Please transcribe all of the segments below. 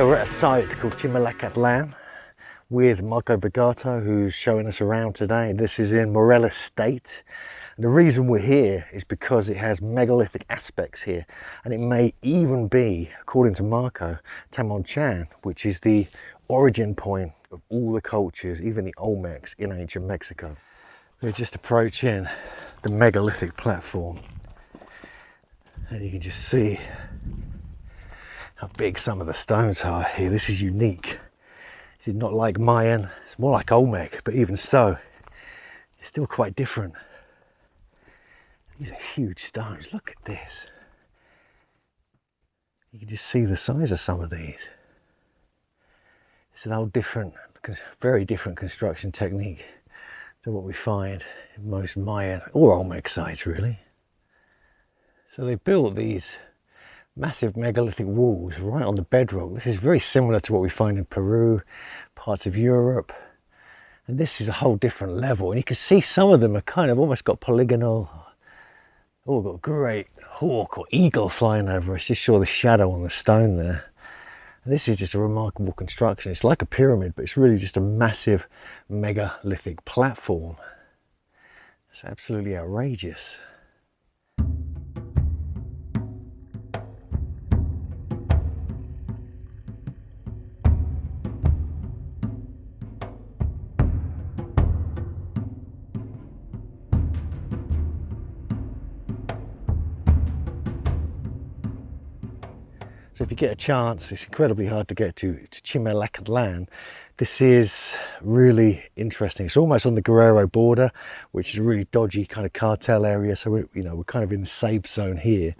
So we're at a site called Chimalacatlan with Marco Bagato, who's showing us around today. This is in Morelos State. And the reason we're here is because it has megalithic aspects here, and it may even be, according to Marco, Tamoanchan, which is the origin point of all the cultures, even the Olmecs in ancient Mexico. We're just approaching the megalithic platform, and you can just see how big some of the stones are here. This is unique. This is not like Mayan, it's more like Olmec, but even so, it's still quite different. These are huge stones. Look at this. You can just see the size of some of these. It's an whole different, very different construction technique to what we find in most Mayan or Olmec sites, really. So they built these massive megalithic walls right on the bedrock. This is very similar to what we find in Peru, parts of Europe, and this is a whole different level. And you can see some of them are kind of almost got polygonal. Oh, we've got a great hawk or eagle flying over us. Just saw the shadow on the stone there. And this is just a remarkable construction. It's like a pyramid, but it's really just a massive megalithic platform. It's absolutely outrageous. So if you get a chance, it's incredibly hard to get to Chimalacatlan. This is really interesting. It's almost on the Guerrero border, which is a really dodgy kind of cartel area. So we're kind of in the safe zone here.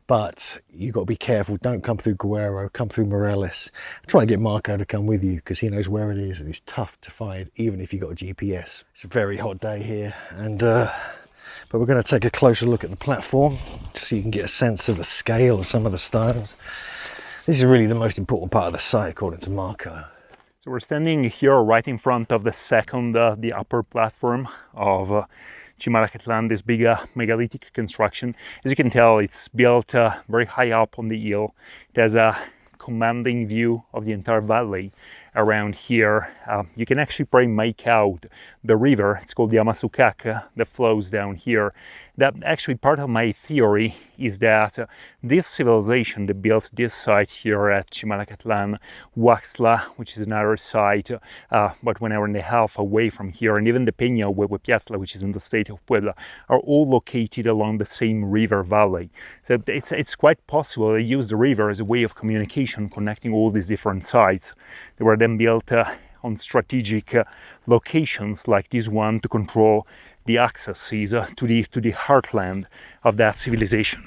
But you've got to be careful. Don't come through Guerrero, come through Morelos. Try and get Marco to come with you because he knows where it is, and it's tough to find even if you've got a GPS. It's a very hot day here, and but we're going to take a closer look at the platform just so you can get a sense of the scale of some of the stones. This is really the most important part of the site, according to Marco. So we're standing here right in front of the upper platform of Chimalacatlan, this big megalithic construction. As you can tell, it's built very high up on the hill. It has a commanding view of the entire valley around here. You can actually probably make out the river. It's called the Amasucac that flows down here. That actually part of my theory is that this civilization that built this site here at Chimalacatlan, Huaxtla, which is another site, but 1 hour and a half away from here, and even the Peña Huehuepiatla, which is in the state of Puebla, are all located along the same river valley. So it's quite possible they used the river as a way of communication, connecting all these different sites. They were then built on strategic locations like this one to control the accesses to the heartland of that civilization.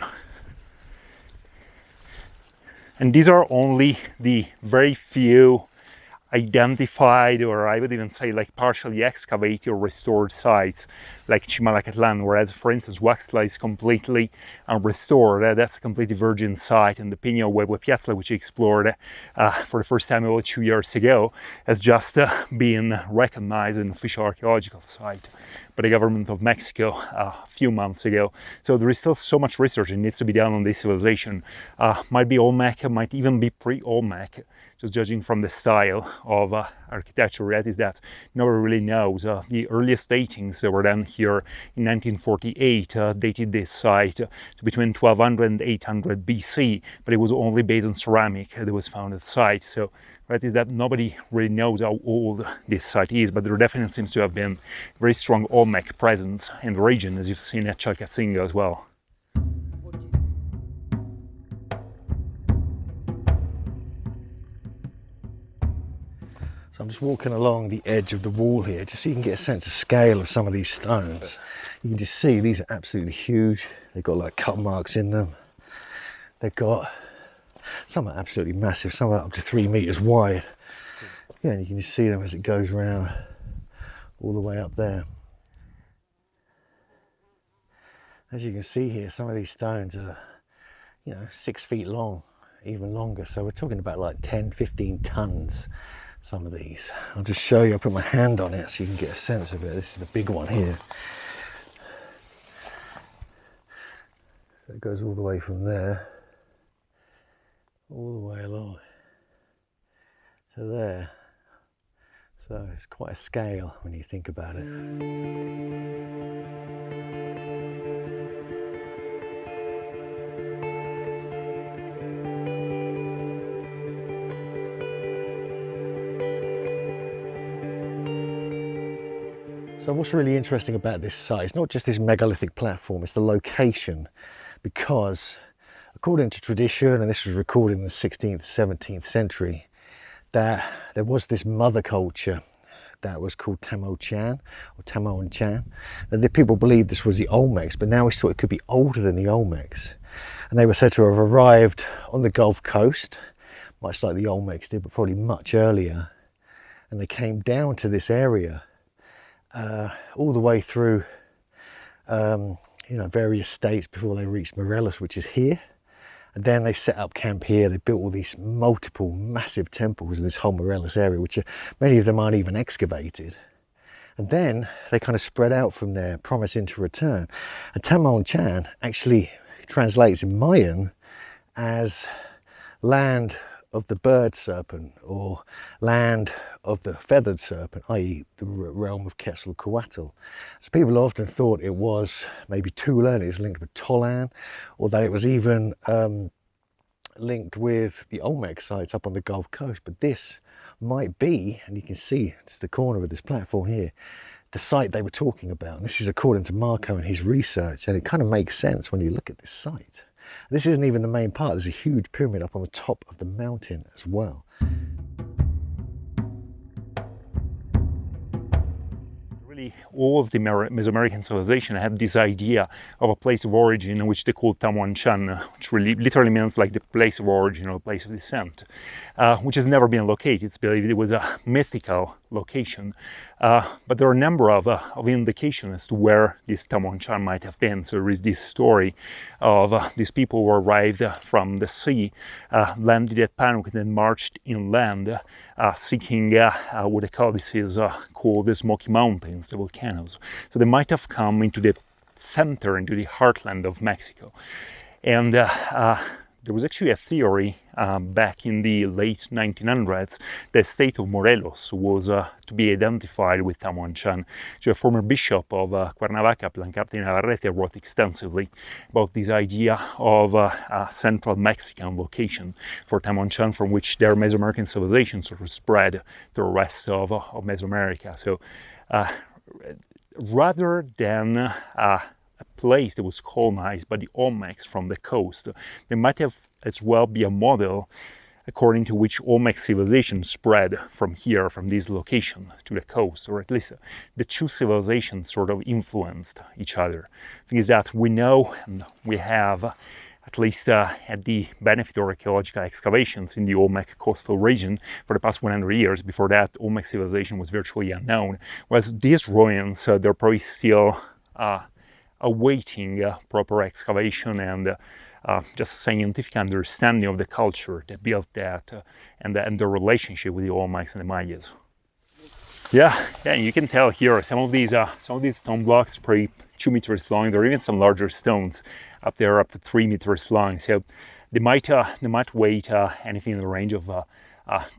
And these are only the very few identified, or I would even say like partially excavated or restored sites like Chimalacatlan, whereas for instance Huaxtla is completely restored. That's a completely virgin site, and the Peña Huehuepiatla, which we explored for the first time about 2 years ago, has just been recognized as an official archaeological site by the government of Mexico a few months ago. So there is still so much research that needs to be done on this civilization. Might be Olmec, might even be pre-Olmec, just judging from the style of architecture. That is that nobody really knows. The earliest datings that were done here in 1948 dated this site to between 1200 and 800 BC, but it was only based on ceramic that was found at the site. So that is that nobody really knows how old this site is, but there definitely seems to have been very strong Olmec presence in the region, as you've seen at Chalcatzinga as well. So I'm just walking along the edge of the wall here, just so you can get a sense of scale of some of these stones. You can just see these are absolutely huge. They've got like cut marks in them. They've got, some are absolutely massive, some are up to 3 meters wide. Yeah, and you can just see them as it goes around all the way up there. As you can see here, some of these stones are, 6 feet long, even longer. So we're talking about like 10, 15 tons. Some of these. I'll just show you, I'll put my hand on it so you can get a sense of it. This is the big one here. So it goes all the way from there, all the way along. to there. So it's quite a scale when you think about it. So what's really interesting about this site, it's not just this megalithic platform, it's the location, because according to tradition, and this was recorded in the 16th, 17th century, that there was this mother culture that was called Tamoanchan or Tamoanchan, and the people believed this was the Olmecs, but now we thought it could be older than the Olmecs, and they were said to have arrived on the Gulf Coast, much like the Olmecs did, but probably much earlier, and they came down to this area all the way through various states before they reached Morelos, which is here. And then they set up camp here. They built all these multiple massive temples in this whole Morelos area, which many of them aren't even excavated. And then they kind of spread out from there, promising to return. And Tamoanchan actually translates in Mayan as land of the bird serpent, or land of the feathered serpent, i.e. the realm of Quetzalcoatl. So people often thought it was maybe Tulan, it was linked with Tolan, or that it was even linked with the Olmec sites up on the Gulf Coast. But this might be, and you can see it's the corner of this platform here, the site they were talking about. And this is according to Marco and his research, and it kind of makes sense when you look at this site. This isn't even the main part. There's a huge pyramid up on the top of the mountain as well. Really, all of the Mesoamerican civilization had this idea of a place of origin, which they called Tamoanchan, which really literally means like the place of origin or place of descent, which has never been located. It's believed it was a mythical location, but there are a number of indications as to where this Tamoanchan might have been. So there is this story of these people who arrived from the sea, landed at Panuk, and then marched inland, seeking what they call called the Smoky Mountains, the volcanoes. So they might have come into the center, into the heartland of Mexico. And there was actually a theory back in the late 1900s that the state of Morelos was to be identified with Tamoanchan. So a former bishop of Cuernavaca, Plancarte Navarrete, wrote extensively about this idea of a central Mexican location for Tamoanchan, from which their Mesoamerican civilization sort of spread to the rest of Mesoamerica. So rather than a place that was colonized by the Olmecs from the coast, there might have as well be a model according to which Olmec civilization spread from here, from this location to the coast, or at least the two civilizations sort of influenced each other. The thing is that we know, and we have at least had the benefit of archaeological excavations in the Olmec coastal region for the past 100 years. Before that, Olmec civilization was virtually unknown. Whereas these ruins, they're probably still awaiting proper excavation and just a scientific understanding of the culture that built that and the relationship with the Olmecs and the Mayas. Yeah, you can tell here some of these stone blocks are probably 2 meters long. There are even some larger stones up there, up to 3 meters long. So they might weigh anything in the range of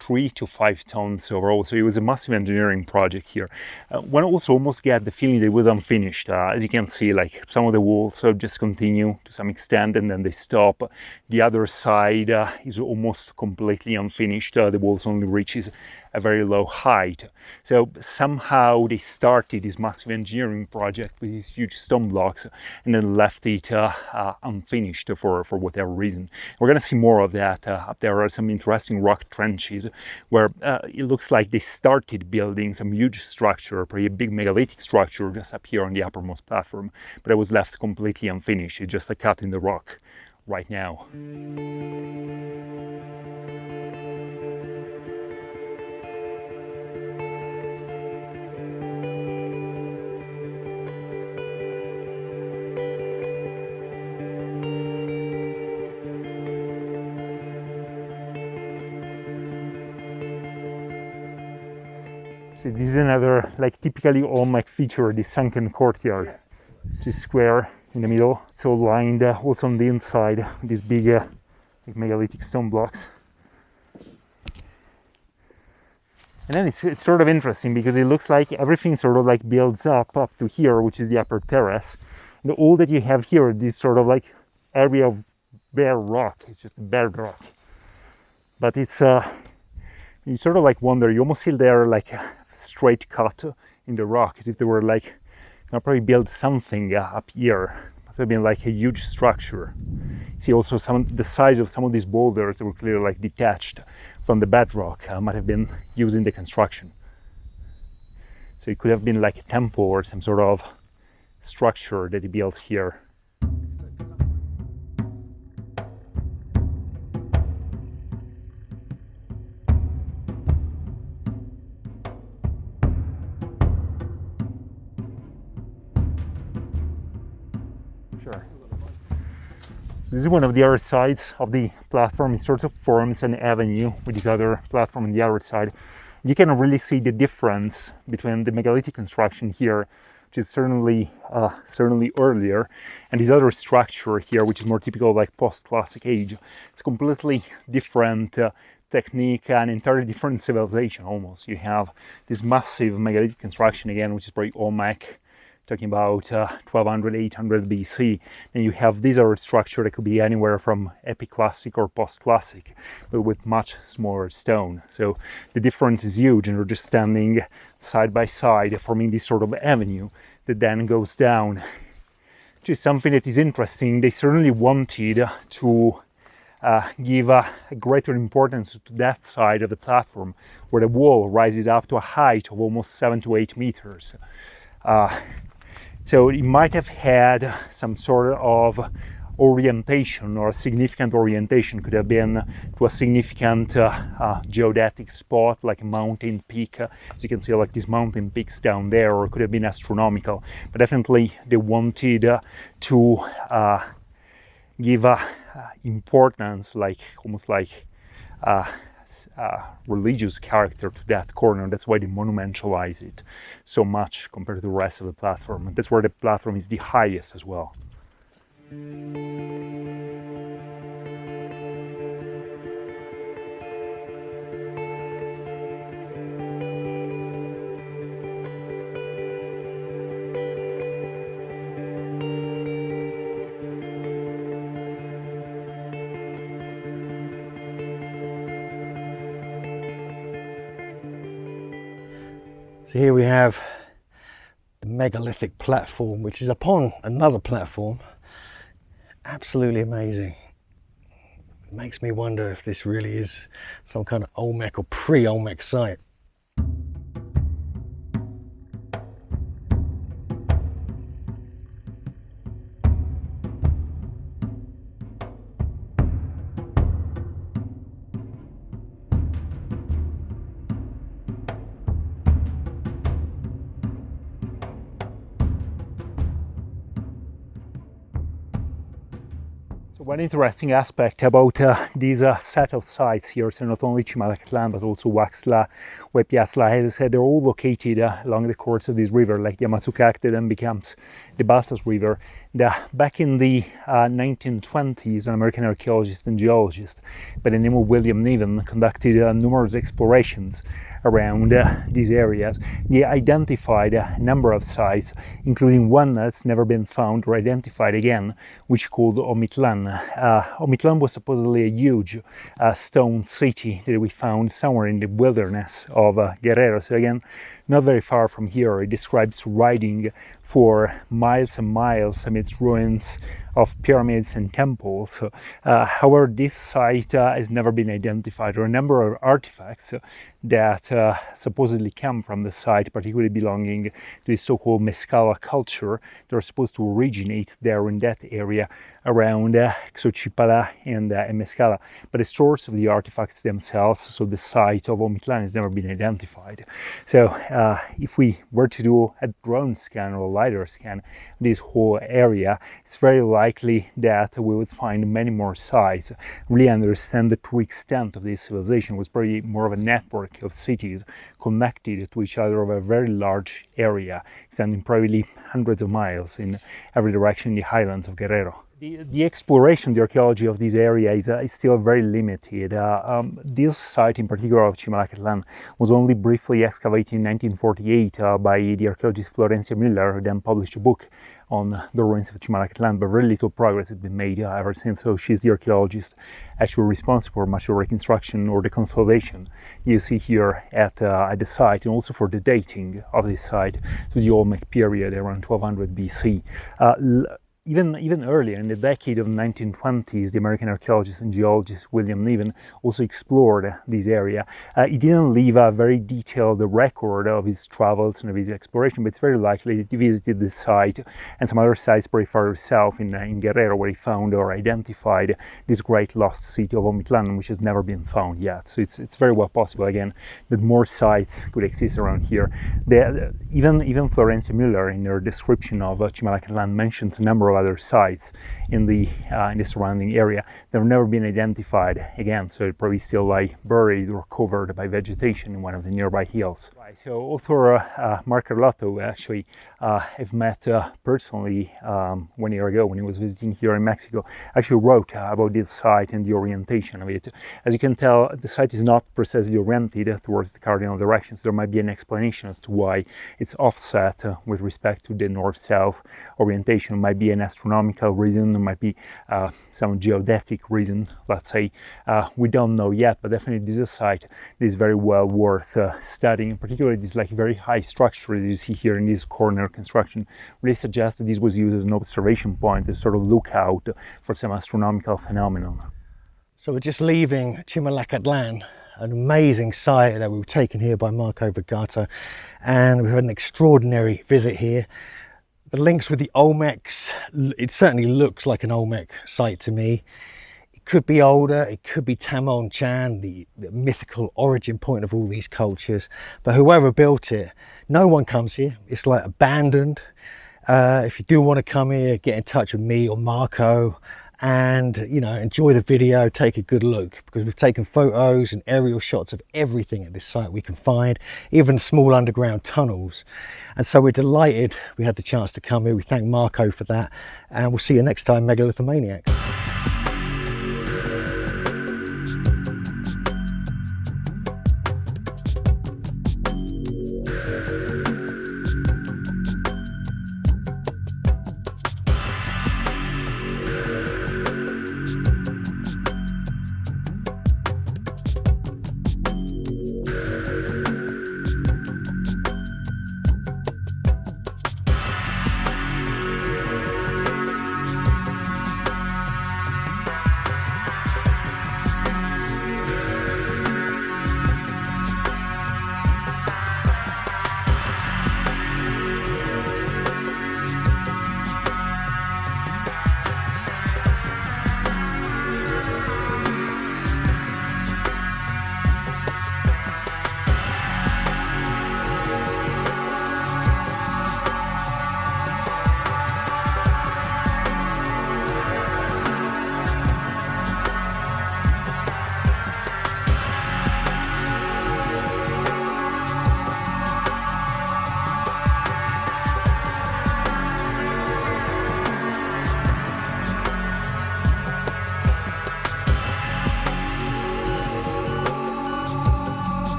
3 to 5 tons overall. So it was a massive engineering project here. One also almost get the feeling that it was unfinished. As you can see, like some of the walls just continue to some extent and then they stop. The other side is almost completely unfinished. The walls only reaches a very low height. So somehow they started this massive engineering project with these huge stone blocks and then left it unfinished for whatever reason. We're going to see more of that. Up there are some interesting rock trenches where it looks like they started building some huge structure, pretty big megalithic structure just up here on the uppermost platform, but it was left completely unfinished. It's just a cut in the rock right now. So this is another like typically Olmec feature, the sunken courtyard, which is square in the middle. It's all lined also on the inside with these big like megalithic stone blocks. And then it's sort of interesting because it looks like everything sort of like builds up to here, which is the upper terrace. And all that you have here, this sort of like area of bare rock, it's just bare rock. But it's you sort of like wonder, you almost see there like a straight cut in the rock, as if they were like, I'll probably build something up here. Must have been like a huge structure. See also the size of some of these boulders that were clearly like detached from the bedrock might have been used in the construction. So it could have been like a temple or some sort of structure that he built here. Sure. So this is one of the other sides of the platform. It sort of forms an avenue with this other platform on the other side. You can really see the difference between the megalithic construction here, which is certainly earlier, and this other structure here, which is more typical of like post-classic age. It's completely different technique and entirely different civilization almost. You have this massive megalithic construction again, which is probably Olmec, talking about 1200, 800 BC. And you have this other structure that could be anywhere from epic-classic or post-classic, but with much smaller stone. So the difference is huge, and they're just standing side by side, forming this sort of avenue that then goes down. Which is something that is interesting. They certainly wanted to give a greater importance to that side of the platform, where the wall rises up to a height of almost 7 to 8 meters. So it might have had some sort of orientation, or a significant orientation. Could have been to a significant geodetic spot, like a mountain peak. As you can see, like these mountain peaks down there, or it could have been astronomical. But definitely they wanted to give importance, like almost like religious character to that corner. That's why they monumentalize it so much compared to the rest of the platform. And that's where the platform is the highest as well. So here we have the megalithic platform, which is upon another platform. Absolutely amazing. It makes me wonder if this really is some kind of Olmec or pre-Olmec site. So one interesting aspect about these set of sites here, so not only Chimalakatlan but also Waxla, Wepiasla, as I said, they're all located along the course of this river, like the Amatsukak that then becomes the Balsas River. Back in the 1920s, an American archaeologist and geologist by the name of William Niven conducted numerous explorations around these areas. He identified a number of sites, including one that's never been found or identified again, which is called Omitlan. Omitlan was supposedly a huge stone city that we found somewhere in the wilderness of Guerrero. So again, not very far from here. It describes riding for miles and miles amidst ruins of pyramids and temples. However, this site has never been identified. There are a number of artifacts that supposedly come from the site, particularly belonging to the so-called Mescala culture. They're supposed to originate there in that area around Xochipala and Mescala. But the source of the artifacts themselves, so the site of Omitlan, has never been identified. So if we were to do a drone scan or a LiDAR scan this whole area, it's very likely that we would find many more sites. Really understand the true extent of this civilization was probably more of a network of cities connected to each other over a very large area, extending probably hundreds of miles in every direction in the highlands of Guerrero. The exploration, the archaeology of this area is still very limited. This site in particular of Chimalacatlan was only briefly excavated in 1948 by the archaeologist Florencia Müller, who then published a book on the ruins of Chimalacatlan, but very little progress has been made ever since. So she's the archaeologist actually responsible for much of the reconstruction or the consolidation you see here at the site, and also for the dating of this site to the Olmec period around 1200 BC. Even earlier, in the decade of the 1920s, the American archaeologist and geologist William Niven also explored this area. He didn't leave a very detailed record of his travels and of his exploration, but it's very likely that he visited this site and some other sites pretty far south in Guerrero, where he found or identified this great lost city of Omitlan, which has never been found yet. So it's very well possible, again, that more sites could exist around here. Even Florencia Müller, in their description of Chimalacatlan, mentions a number of other sites in the surrounding area that have never been identified again, so it probably still lie buried or covered by vegetation in one of the nearby hills. Right, so author Mark Carlotto actually I've met personally 1 year ago when he was visiting here in Mexico, actually wrote about this site and the orientation of it. As you can tell, the site is not precisely oriented towards the cardinal direction, so there might be an explanation as to why it's offset with respect to the north-south orientation. It might be an astronomical reason, there might be some geodetic reason, let's say. We don't know yet, but definitely this is a site that is very well worth studying. Particularly this like very high structure as you see here in this corner construction really suggests that this was used as an observation point, as sort of lookout for some astronomical phenomenon. So we're just leaving Chimalacatlan, an amazing site that we were taken here by Marco Vergata, and we've had an extraordinary visit here. The links with the Olmecs, it certainly looks like an Olmec site to me. It could be older, it could be Tamoanchan, the mythical origin point of all these cultures, but whoever built it, no one comes here. It's like abandoned. If you do want to come here, get in touch with me or Marco, and enjoy the video, take a good look, because we've taken photos and aerial shots of everything at this site we can find, even small underground tunnels. And so we're delighted we had the chance to come here. We thank Marco for that, and we'll see you next time, Megalithomaniacs.